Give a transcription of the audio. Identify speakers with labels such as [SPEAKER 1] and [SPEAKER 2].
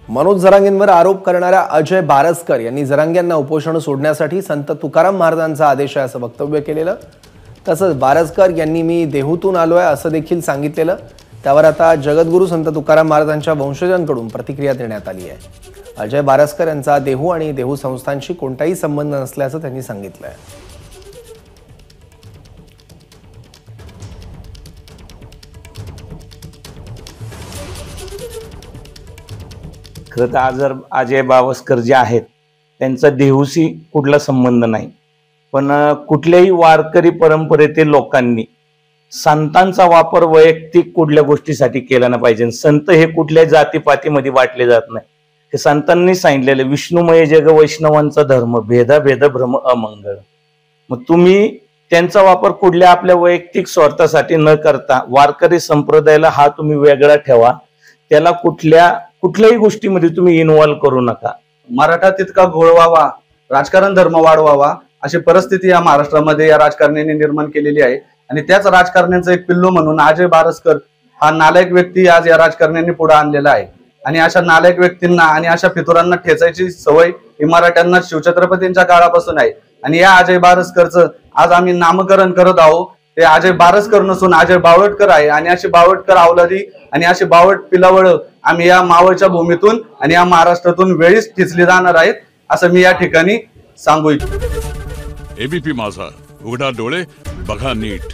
[SPEAKER 1] मनोज जरांगेंवर आरोप करणाऱ्या अजय बारसकर यांनी जरांगेंना उपोषण सोडण्यासाठी संत तुकाराम महाराजांचा आदेश आहे असं वक्तव्य केलेलं। तसंच बारसकर यांनी मी देहूतून आलोय असं देखील सांगितलेलं। त्यावर आता जगद्गुरू संत तुकाराम महाराजांच्या वंशजांकडून प्रतिक्रिया देण्यात आली आहे। अजय बारसकर यांचा देहू आणि देहू संस्थांशी कोणताही संबंध नसल्याचं त्यांनी सांगितलंय।
[SPEAKER 2] खरं तर अजय बारसकर जे आहेत त्यांचा देहूशी कुठला संबंध नाही, पण कुठल्याही वारकरी परंपरेतील लोकांनी संतांचा वापर वैयक्तिक कुठल्या गोष्टीसाठी केला नाही पाहिजे। संत हे कुठल्या जातीपातीमध्ये वाटले जात नाही। हे संतांनी सांगितलेले विष्णुमय जग वैष्णवांचा धर्म भेदा भेद भ्रम अमंगळ। मग तुम्ही त्यांचा वापर कुठल्या आपल्या वैयक्तिक स्वार्थासाठी न करता वारकरी संप्रदायाला हा तुम्ही वेगळा ठेवा, त्याला कुठल्याही गोष्टीमध्ये तुम्ही इन्व्हॉल्व करू नका।
[SPEAKER 3] मराठा तितका घोळ व्हावा, राजकारण धर्म वाढवावा अशी परिस्थिती या महाराष्ट्रामध्ये या राजकारण्यांनी निर्माण केलेली आहे। आणि त्याच राजकारण्यांचा एक पिल्लू म्हणून अजय बारसकर हा नालायक व्यक्ती आज या राजकारण्यांनी पुढे आणलेला आहे। आणि अशा नालायक व्यक्तींना आणि अशा फितुरांना ठेचायची सवय ही मराठ्यांना शिवछत्रपतींच्या काळापासून आहे। आणि या अजय बारसकरचं आज आम्ही नामकरण करत आहोत। ते अजय बारसकर नसून अजय बावटकर आहे। आणि अशी बावटकर अवलादी आणि अशी बावट पिलावळ आम्ही या मावळच्या भूमीतून आणि या महाराष्ट्रातून वेळीच ठिचली जाणार आहेत असं मी या ठिकाणी सांगू इच्छितो।
[SPEAKER 4] एबीपी माझा, उघडा डोळे बघा नीट।